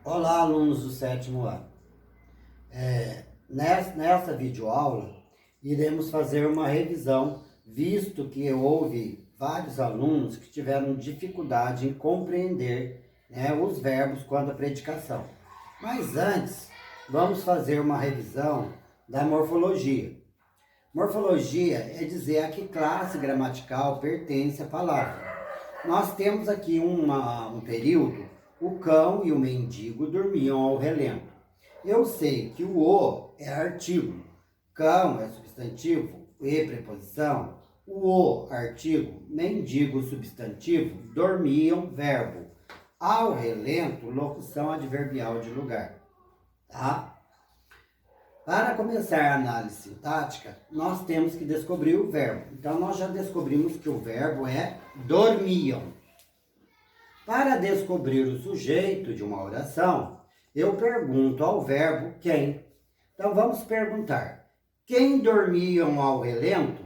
Olá, alunos do sétimo ano. Nessa videoaula, iremos fazer uma revisão, visto que houve vários alunos que tiveram dificuldade em compreender, os verbos quanto à predicação. Mas antes, vamos fazer uma revisão da morfologia. Morfologia é dizer a que classe gramatical pertence a palavra. Nós temos aqui um período, o cão e o mendigo dormiam ao relento. Eu sei que o é artigo, cão é substantivo, e preposição, o artigo, mendigo substantivo, dormiam verbo, ao relento locução adverbial de lugar, tá? Para começar a análise sintática, nós temos que descobrir o verbo. Então, nós já descobrimos que o verbo é dormiam. Para descobrir o sujeito de uma oração, eu pergunto ao verbo quem. Então, vamos perguntar: quem dormiam ao relento?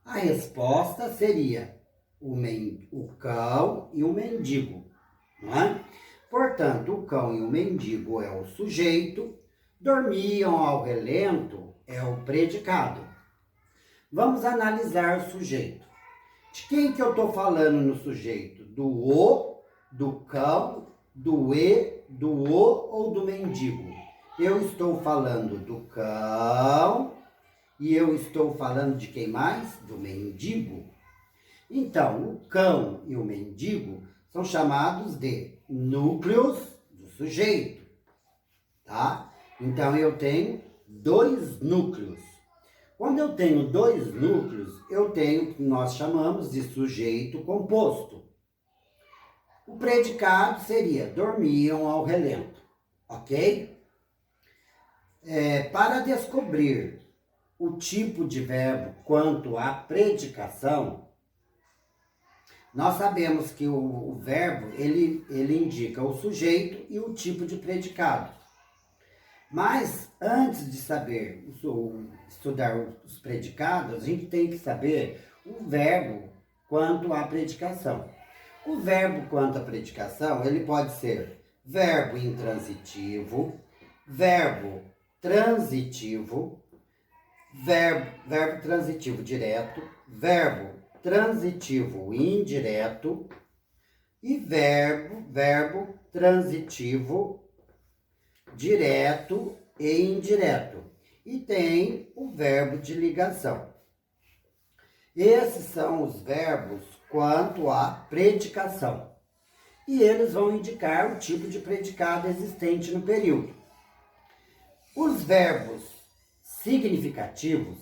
A resposta seria o cão e o mendigo, não é? Portanto, o cão e o mendigo é o sujeito, dormiam ao relento é o predicado. Vamos analisar o sujeito. De quem que eu estou falando no sujeito? Do o, do cão, do e, do o ou do mendigo? Eu estou falando do cão e eu estou falando de quem mais? Do mendigo. Então, o cão e o mendigo são chamados de núcleos do sujeito, tá? Então, eu tenho dois núcleos. Quando eu tenho dois núcleos, eu tenho o que nós chamamos de sujeito composto. O predicado seria dormiam ao relento, ok? Para descobrir o tipo de verbo quanto à predicação, nós sabemos que o verbo ele indica o sujeito e o tipo de predicado. Mas, antes de saber estudar os predicados, a gente tem que saber o verbo quanto à predicação. O verbo quanto à predicação, ele pode ser verbo intransitivo, verbo transitivo, verbo transitivo direto, verbo transitivo indireto e verbo transitivo direto e indireto. E tem o verbo de ligação. Esses são os verbos quanto à predicação. E eles vão indicar o tipo de predicado existente no período. Os verbos significativos,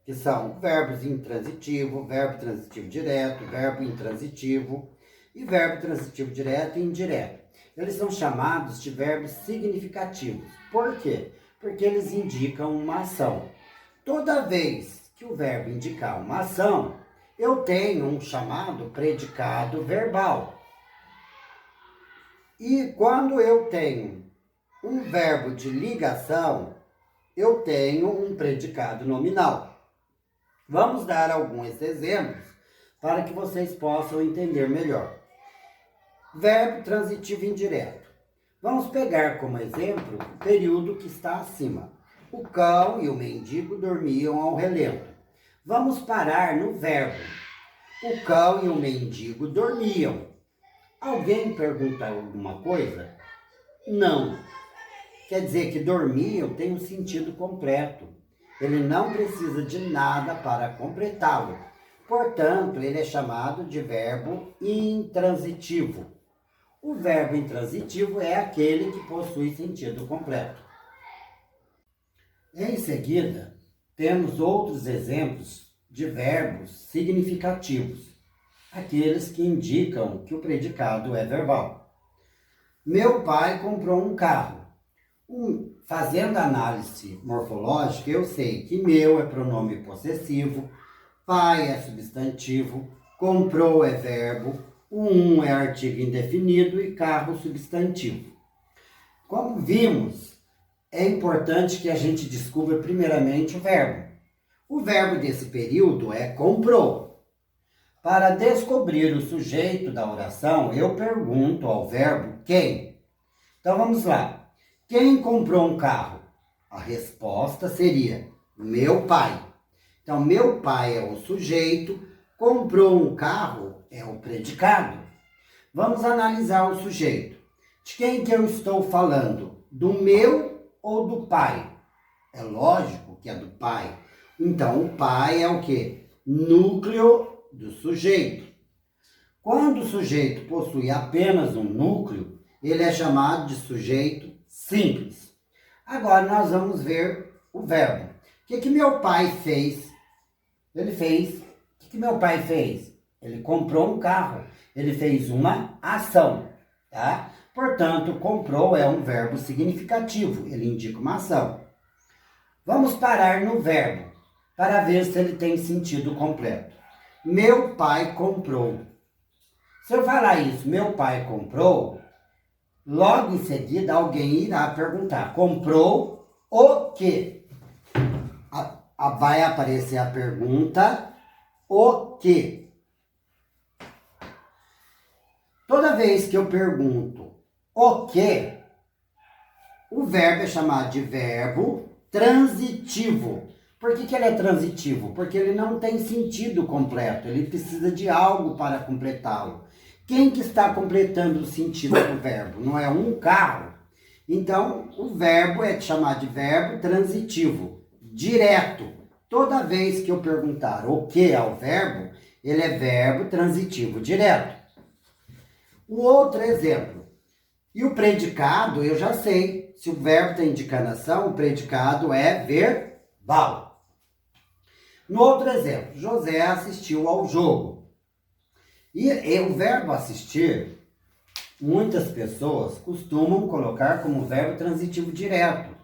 que são verbos intransitivo, verbo transitivo direto, verbo intransitivo e verbo transitivo direto e indireto. Eles são chamados de verbos significativos. Por quê? Porque eles indicam uma ação. Toda vez que o verbo indicar uma ação, eu tenho um chamado predicado verbal. E quando eu tenho um verbo de ligação, eu tenho um predicado nominal. Vamos dar alguns exemplos para que vocês possam entender melhor. Verbo transitivo indireto. Vamos pegar como exemplo o período que está acima. O cão e o mendigo dormiam ao relento. Vamos parar no verbo. O cão e o mendigo dormiam. Alguém pergunta alguma coisa? Não. Quer dizer que dormiam tem um sentido completo. Ele não precisa de nada para completá-lo. Portanto, ele é chamado de verbo intransitivo. O verbo intransitivo é aquele que possui sentido completo. Em seguida, temos outros exemplos de verbos significativos, aqueles que indicam que o predicado é verbal. Meu pai comprou um carro. Fazendo análise morfológica, eu sei que meu é pronome possessivo, pai é substantivo, comprou é verbo, o é artigo indefinido e carro substantivo. Como vimos, é importante que a gente descubra primeiramente o verbo. O verbo desse período é comprou. Para descobrir o sujeito da oração, eu pergunto ao verbo quem. Então vamos lá. Quem comprou um carro? A resposta seria meu pai. Então, meu pai é o sujeito, comprou um carro é o predicado. Vamos analisar o sujeito. De quem que eu estou falando? Do meu ou do pai? É lógico que é do pai. Então, o pai é o quê? Núcleo do sujeito. Quando o sujeito possui apenas um núcleo, ele é chamado de sujeito simples. Agora nós vamos ver o verbo. O que meu pai fez? O que meu pai fez? Ele comprou um carro. Ele fez uma ação, tá? Portanto, comprou é um verbo significativo. Ele indica uma ação. Vamos parar no verbo para ver se ele tem sentido completo. Meu pai comprou. Se eu falar isso, meu pai comprou, logo em seguida alguém irá perguntar, comprou o quê? Vai aparecer a pergunta, o quê? Toda vez que eu pergunto o quê, o verbo é chamado de verbo transitivo. Por que ele é transitivo? Porque ele não tem sentido completo, ele precisa de algo para completá-lo. Quem que está completando o sentido do verbo? Não é um carro? Então, o verbo é chamado de verbo transitivo, direto. Toda vez que eu perguntar o que ao verbo, ele é verbo transitivo, direto. O outro exemplo. E o predicado, eu já sei. Se o verbo tem indicação, o predicado é verbal. No outro exemplo, José assistiu ao jogo. E o verbo assistir, muitas pessoas costumam colocar como verbo transitivo direto.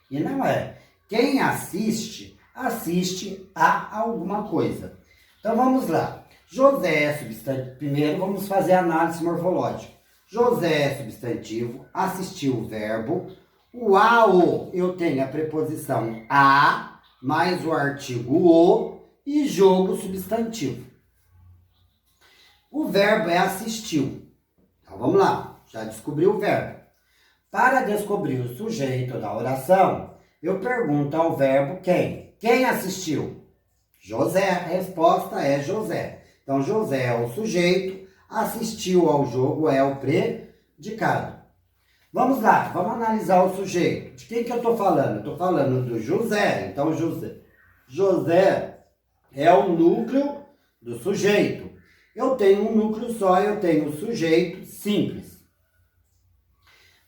E não é. Quem assiste, assiste a alguma coisa. Então vamos lá. José é substantivo. Primeiro vamos fazer a análise morfológica. José é substantivo, assistiu o verbo. O ao, eu tenho a preposição a, mais o artigo o, e jogo substantivo. O verbo é assistiu. Então vamos lá, já descobri o verbo. Para descobrir o sujeito da oração, eu pergunto ao verbo quem? Quem assistiu? José. A resposta é José. Então José é o sujeito, assistiu ao jogo é o predicado. Vamos lá, vamos analisar o sujeito. De quem que eu estou falando? Eu estou falando do José. Então José é o núcleo do sujeito. Eu tenho um núcleo só, eu tenho o sujeito simples.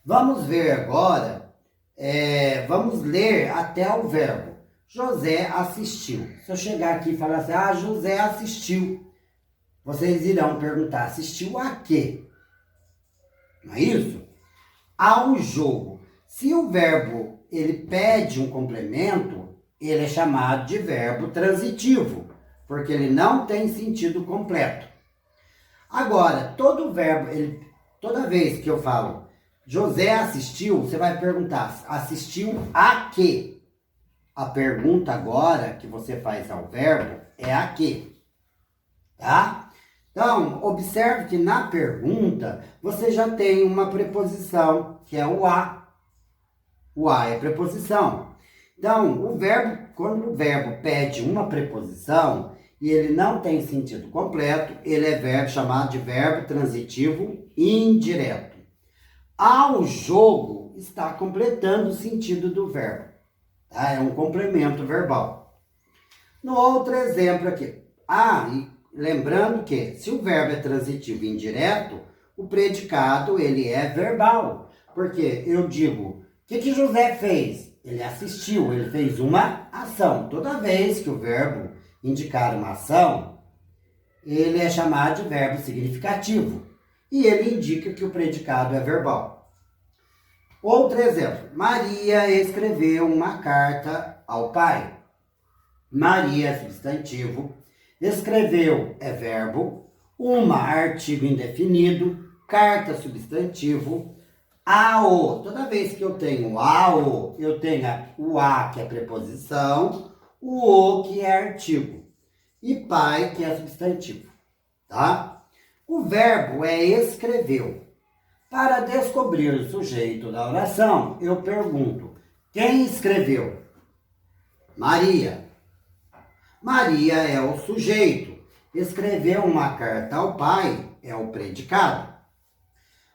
Vamos ver agora, vamos ler até o verbo. José assistiu. Se eu chegar aqui e falar assim, José assistiu, vocês irão perguntar, assistiu a quê? Não é isso? Ao jogo. Se o verbo ele pede um complemento, ele é chamado de verbo transitivo, porque ele não tem sentido completo. Agora, todo verbo, toda vez que eu falo José assistiu, você vai perguntar, assistiu a quê? A pergunta agora que você faz ao verbo é a quê? Tá? Então, observe que na pergunta você já tem uma preposição, que é o a. O a é preposição. Então, quando o verbo pede uma preposição e ele não tem sentido completo, ele é chamado de verbo transitivo indireto. Ao jogo está completando o sentido do verbo. Tá? É um complemento verbal. No outro exemplo aqui. E lembrando que se o verbo é transitivo indireto, o predicado ele é verbal. Porque eu digo, o que José fez? Ele assistiu, ele fez uma ação. Toda vez que o verbo indicar uma ação, ele é chamado de verbo significativo. E ele indica que o predicado é verbal. Outro exemplo. Maria escreveu uma carta ao pai. Maria é substantivo. Escreveu é verbo. Uma, artigo indefinido. Carta, substantivo. Ao. Toda vez que eu tenho ao, eu tenho o a, que é preposição. O, que é artigo. E pai, que é substantivo. Tá? O verbo é escreveu. Para descobrir o sujeito da oração, eu pergunto: quem escreveu? Maria. Maria é o sujeito. Escreveu uma carta ao pai é o predicado.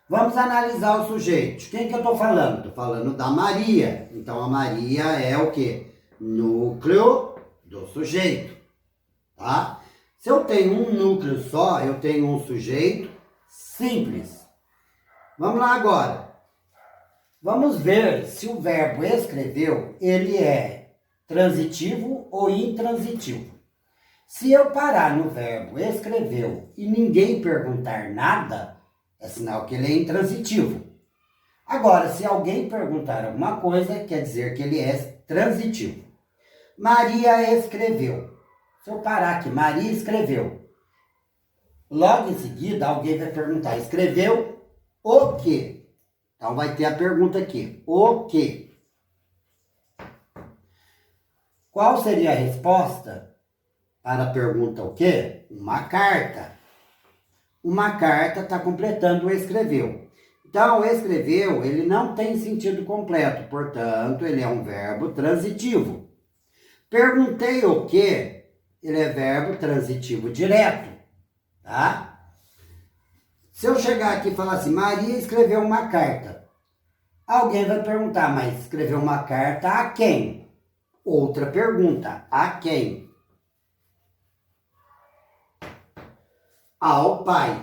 Vamos analisar o sujeito. De quem que eu estou falando? Estou falando da Maria. Então, a Maria é o quê? Núcleo do sujeito. Tá? Se eu tenho um núcleo só, eu tenho um sujeito simples. Vamos lá agora. Vamos ver se o verbo escreveu, ele é transitivo ou intransitivo. Se eu parar no verbo escreveu e ninguém perguntar nada, é sinal que ele é intransitivo. Agora, se alguém perguntar alguma coisa, quer dizer que ele é transitivo. Maria escreveu. Se eu parar aqui, Maria escreveu. Logo em seguida, alguém vai perguntar, escreveu o quê? Então, vai ter a pergunta aqui, o quê? Qual seria a resposta para a pergunta o quê? Uma carta. Uma carta está completando o escreveu. Então, o escreveu, ele não tem sentido completo, portanto, ele é um verbo transitivo. Perguntei o quê? Ele é verbo transitivo direto, tá? Se eu chegar aqui e falar assim, Maria escreveu uma carta, alguém vai perguntar, mas escreveu uma carta a quem? Outra pergunta, a quem? Ao pai.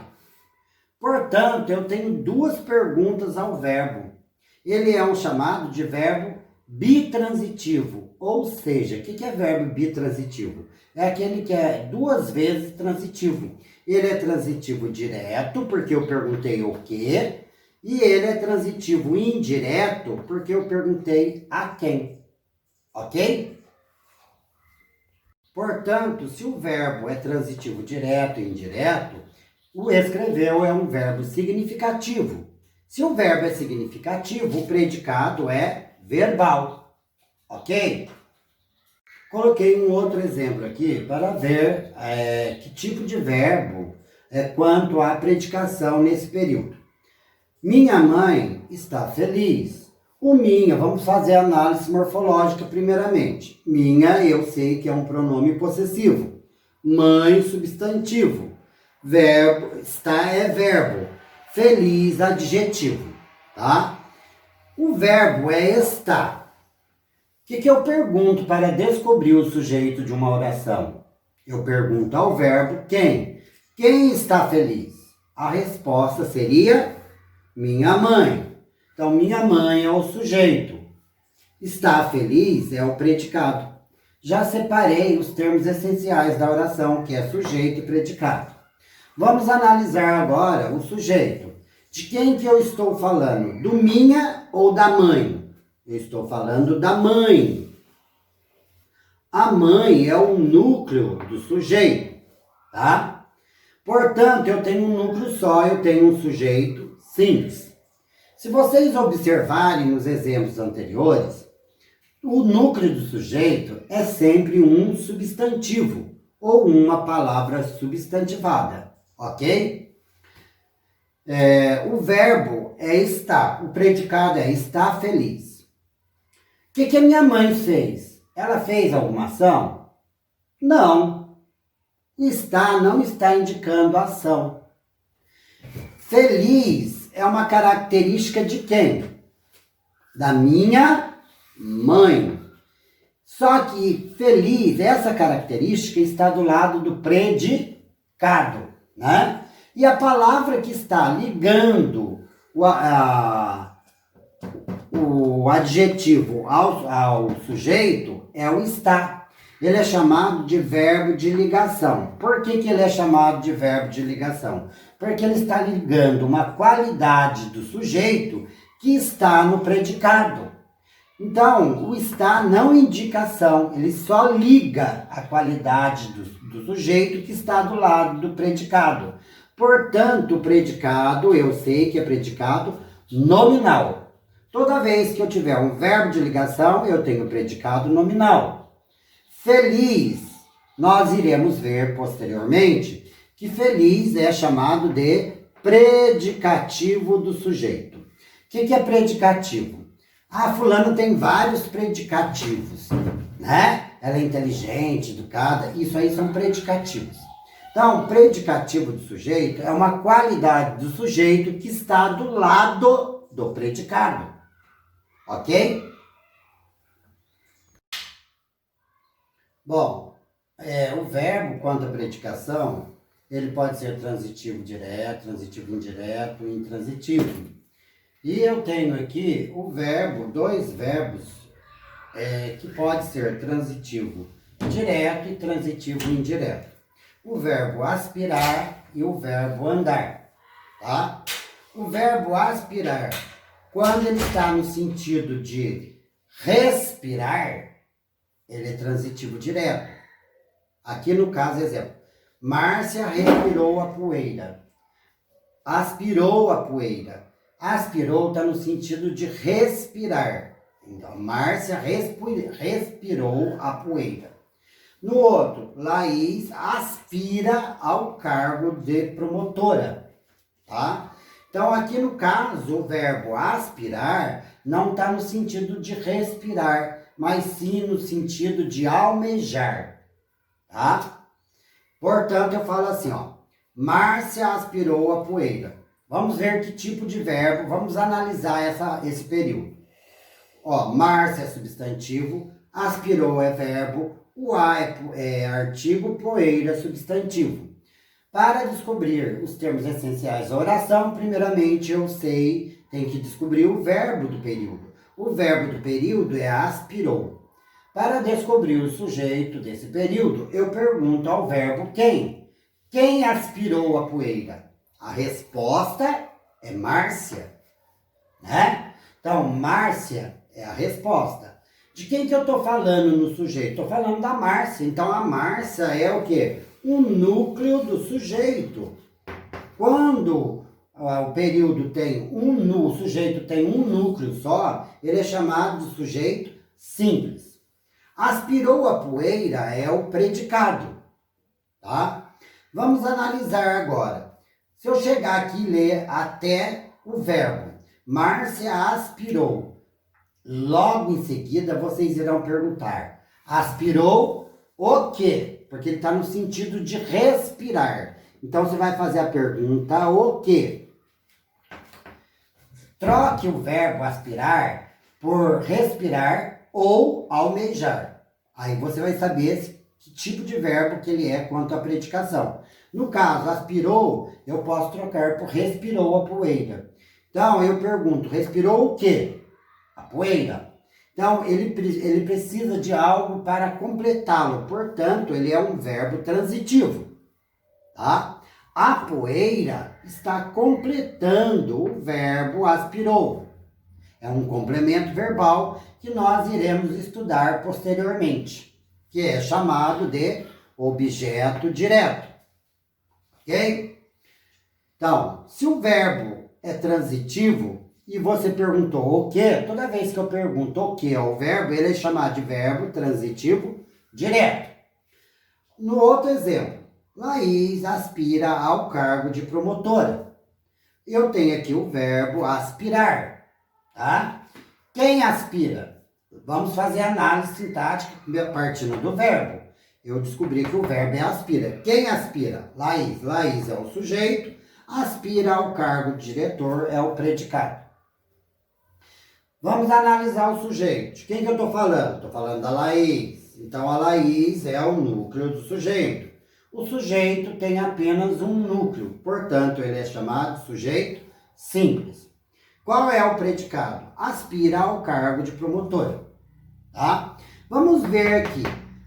Portanto, eu tenho duas perguntas ao verbo. Ele é um chamado de verbo bitransitivo, ou seja, o que é verbo bitransitivo? É aquele que é duas vezes transitivo. Ele é transitivo direto, porque eu perguntei o quê, e ele é transitivo indireto, porque eu perguntei a quem. Ok? Portanto, se o verbo é transitivo direto e indireto, o escreveu é um verbo significativo. Se o verbo é significativo, o predicado é verbal. Ok? Coloquei um outro exemplo aqui para ver que tipo de verbo quanto à predicação nesse período. Minha mãe está feliz. O minha, vamos fazer a análise morfológica primeiramente. Minha, eu sei que é um pronome possessivo. Mãe, substantivo. Verbo, está é verbo. Feliz, adjetivo. Tá? O verbo é estar. O que eu pergunto para descobrir o sujeito de uma oração? Eu pergunto ao verbo quem? Quem está feliz? A resposta seria minha mãe. Então, minha mãe é o sujeito. Está feliz é o predicado. Já separei os termos essenciais da oração, que é sujeito e predicado. Vamos analisar agora o sujeito. De quem que eu estou falando? Do minha ou da mãe? Eu estou falando da mãe. A mãe é o núcleo do sujeito, tá? Portanto, eu tenho um núcleo só, eu tenho um sujeito simples. Se vocês observarem os exemplos anteriores, o núcleo do sujeito é sempre um substantivo ou uma palavra substantivada, ok? O verbo é estar, o predicado é estar feliz. O que a minha mãe fez? Ela fez alguma ação? Não. Não está indicando ação. Feliz é uma característica de quem? Da minha mãe. Só que feliz, essa característica está do lado do predicado, né? E a palavra que está ligando o adjetivo ao sujeito é o está. Ele é chamado de verbo de ligação. Por que ele é chamado de verbo de ligação? Porque ele está ligando uma qualidade do sujeito que está no predicado. Então, o está não indica ação, ele só liga a qualidade do sujeito que está do lado do predicado. Portanto, o predicado, eu sei que é predicado nominal. Toda vez que eu tiver um verbo de ligação, eu tenho predicado nominal. Feliz, nós iremos ver posteriormente que feliz é chamado de predicativo do sujeito. O que é predicativo? Ah, fulano tem vários predicativos, né? Ela é inteligente, educada, isso aí são predicativos. Então, predicativo do sujeito é uma qualidade do sujeito que está do lado do predicado, ok? Bom, o verbo quanto à predicação, ele pode ser transitivo direto, transitivo indireto, intransitivo. E eu tenho aqui o verbo, dois verbos, que pode ser transitivo direto e transitivo indireto. O verbo aspirar e o verbo andar, tá? O verbo aspirar, quando ele está no sentido de respirar, ele é transitivo direto. Aqui no caso, exemplo, Márcia respirou a poeira. Aspirou a poeira. Aspirou está no sentido de respirar. Então, Márcia respirou a poeira. No outro, Laís aspira ao cargo de promotora, tá? Então, aqui no caso, o verbo aspirar não está no sentido de respirar, mas sim no sentido de almejar, tá? Portanto, eu falo assim, ó, Márcia aspirou a poeira. Vamos ver que tipo de verbo, vamos analisar esse período. Ó, Márcia é substantivo, aspirou é verbo, o a é artigo, poeira é substantivo. Para descobrir os termos essenciais da oração, primeiramente tenho que descobrir o verbo do período. O verbo do período é aspirou. Para descobrir o sujeito desse período, eu pergunto ao verbo quem. Quem aspirou a poeira? A resposta é Márcia, né? Então, Márcia é a resposta. De quem que eu estou falando no sujeito? Estou falando da Márcia. Então, a Márcia é o quê? O núcleo do sujeito. Quando o período tem o sujeito tem um núcleo só, ele é chamado de sujeito simples. Aspirou a poeira é o predicado, tá? Vamos analisar agora. Se eu chegar aqui e ler até o verbo, Márcia aspirou. Logo em seguida, vocês irão perguntar, aspirou o quê? Porque ele está no sentido de respirar. Então, você vai fazer a pergunta, o quê? Troque o verbo aspirar por respirar ou almejar. Aí você vai saber que tipo de verbo que ele é quanto à predicação. No caso, aspirou, eu posso trocar por respirou a poeira. Então, eu pergunto, respirou o quê? A poeira. Então, ele precisa de algo para completá-lo. Portanto, ele é um verbo transitivo. Tá? A poeira está completando o verbo aspirou. É um complemento verbal que nós iremos estudar posteriormente, que é chamado de objeto direto. Ok? Então, se o verbo é transitivo, e você perguntou o quê? Toda vez que eu pergunto o que ao verbo, ele é chamado de verbo transitivo direto. No outro exemplo, Laís aspira ao cargo de promotora. Eu tenho aqui o verbo aspirar, tá? Quem aspira? Vamos fazer análise sintática partindo do verbo. Eu descobri que o verbo é aspira. Quem aspira? Laís. Laís é o sujeito. Aspira ao cargo de diretor é o predicado. Vamos analisar o sujeito. De quem que eu estou falando? Estou falando da Laís. Então, a Laís é o núcleo do sujeito. O sujeito tem apenas um núcleo. Portanto, ele é chamado de sujeito simples. Qual é o predicado? Aspira ao cargo de promotora. Tá? Vamos ver aqui.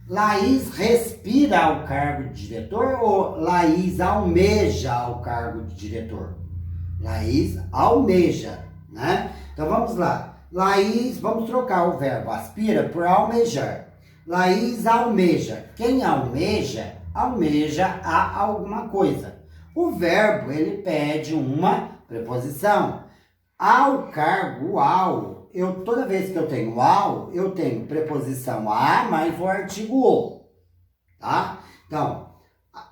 Laís respira ao cargo de diretor ou Laís almeja ao cargo de diretor? Laís almeja, né? Então, vamos lá. Laís, vamos trocar o verbo aspira por almejar. Laís almeja. Quem almeja, almeja a alguma coisa. O verbo, ele pede uma preposição. Ao cargo, ao, toda vez que eu tenho ao, eu tenho preposição a mais o artigo o. Tá? Então,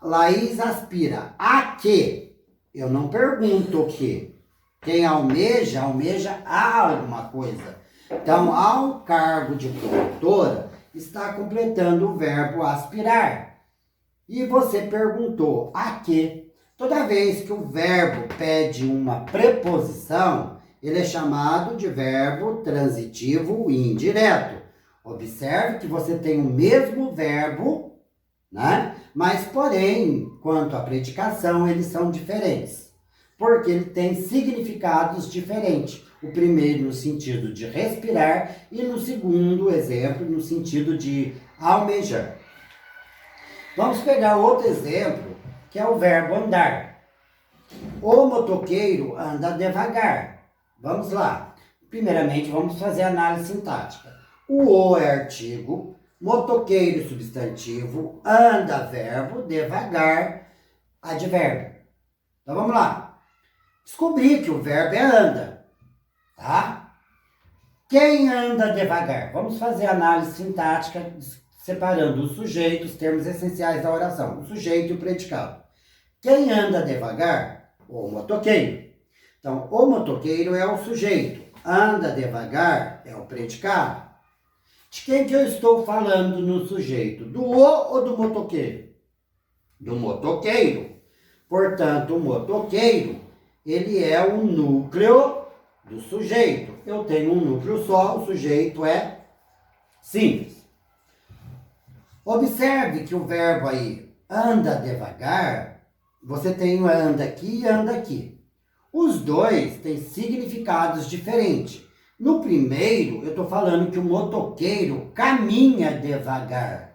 Laís aspira a quê? eu não pergunto o quê. Quem almeja, almeja alguma coisa. Então, ao cargo de promotora, está completando o verbo aspirar. E você perguntou a quê? Toda vez que o verbo pede uma preposição, ele é chamado de verbo transitivo indireto. Observe que você tem o mesmo verbo, né? Mas, porém, quanto à predicação, eles são diferentes. Porque ele tem significados diferentes. O primeiro no sentido de respirar e no segundo exemplo no sentido de almejar. Vamos pegar outro exemplo, que é o verbo andar. O motoqueiro anda devagar. Vamos lá. Primeiramente, vamos fazer a análise sintática. O é artigo, motoqueiro substantivo, anda verbo, devagar advérbio. Então vamos lá. Descobri que o verbo é anda, tá? Quem anda devagar? Vamos fazer a análise sintática separando o sujeito, os termos essenciais da oração, o sujeito e o predicado. Quem anda devagar? O motoqueiro. Então, o motoqueiro é o sujeito, anda devagar é o predicado. De quem que eu estou falando no sujeito? Do o ou do motoqueiro? Do motoqueiro. Portanto, o motoqueiro, ele é o núcleo do sujeito. Eu tenho um núcleo só, o sujeito é simples. Observe que o verbo aí, anda devagar, você tem o anda aqui e anda aqui. Os dois têm significados diferentes. No primeiro, eu estou falando que o motoqueiro caminha devagar,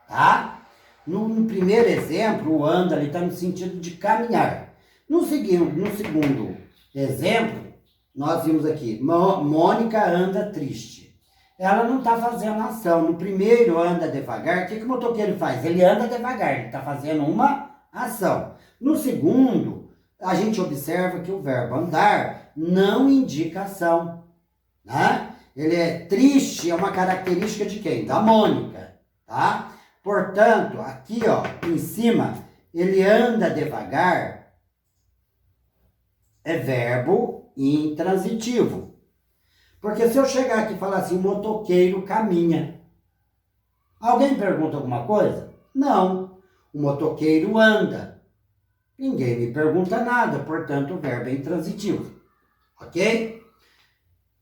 tá? No primeiro exemplo, o anda ali está no sentido de caminhar. No segundo exemplo, nós vimos aqui, Mônica anda triste. Ela não está fazendo ação. No primeiro, anda devagar. O que o motoqueiro faz? Ele anda devagar, ele está fazendo uma ação. No segundo, a gente observa que o verbo andar não indica ação, né? Ele é triste, é uma característica de quem? Da Mônica, tá? Portanto, aqui, ó, em cima, ele anda devagar, é verbo intransitivo. Porque se eu chegar aqui e falar assim, o motoqueiro caminha, alguém pergunta alguma coisa? Não. O motoqueiro anda. Ninguém me pergunta nada, portanto, o verbo é intransitivo. Ok?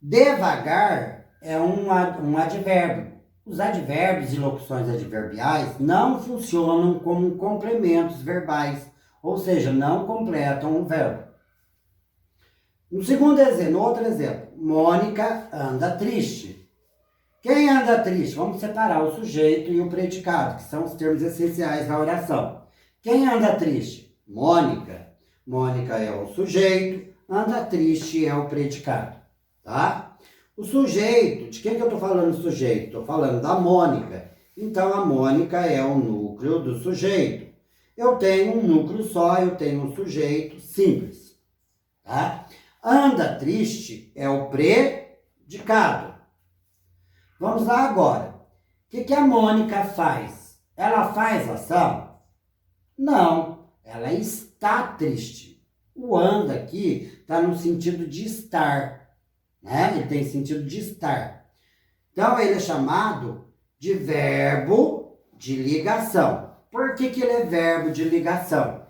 Devagar é um advérbio. Os advérbios e locuções adverbiais não funcionam como complementos verbais, ou seja, não completam o verbo. No outro exemplo, Mônica anda triste. Quem anda triste? Vamos separar o sujeito e o predicado, que são os termos essenciais da oração. Quem anda triste? Mônica. Mônica é o sujeito, anda triste é o predicado, tá? O sujeito, de quem que eu estou falando sujeito? Estou falando da Mônica. Então, a Mônica é o núcleo do sujeito. Eu tenho um núcleo só, eu tenho um sujeito simples, tá? Anda triste é o predicado. Vamos lá agora. O que a Mônica faz? Ela faz ação? Não, ela está triste. O anda aqui está no sentido de estar, né? Ele tem sentido de estar. Então, ele é chamado de verbo de ligação. Por que ele é verbo de ligação?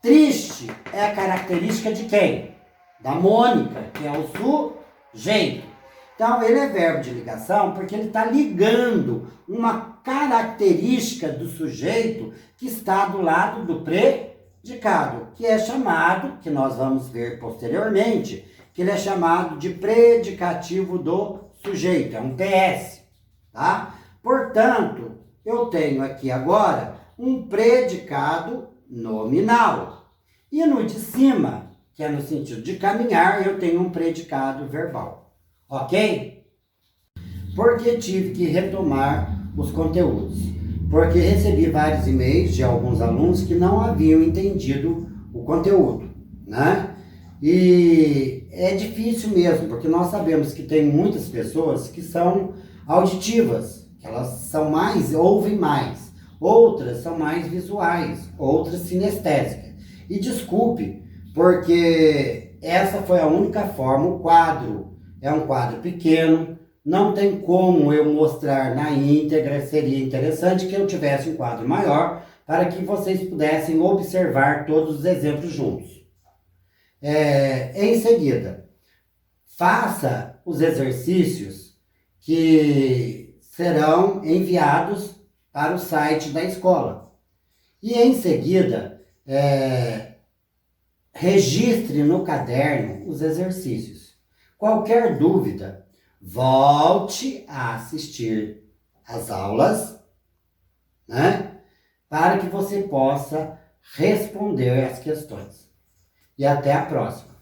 Triste é a característica de quem? Da Mônica, que é o sujeito. Então, ele é verbo de ligação porque ele está ligando uma característica do sujeito que está do lado do predicado, que é chamado, que nós vamos ver posteriormente, que ele é chamado de predicativo do sujeito, é um PS, tá? Portanto, eu tenho aqui agora um predicado nominal. E no de cima, que é no sentido de caminhar, eu tenho um predicado verbal. Ok? Porque tive que retomar os conteúdos. Porque recebi vários e-mails de alguns alunos que não haviam entendido o conteúdo, né? E é difícil mesmo, porque nós sabemos que tem muitas pessoas que são auditivas, que elas são ouvem mais. Outras são mais visuais, outras sinestésicas. E desculpe, porque essa foi a única forma, o quadro é um quadro pequeno, não tem como eu mostrar na íntegra, seria interessante que eu tivesse um quadro maior para que vocês pudessem observar todos os exemplos juntos. Em seguida, faça os exercícios que serão enviados para o site da escola. E em seguida, registre no caderno os exercícios. Qualquer dúvida, volte a assistir às aulas, né? Para que você possa responder as questões. E até a próxima.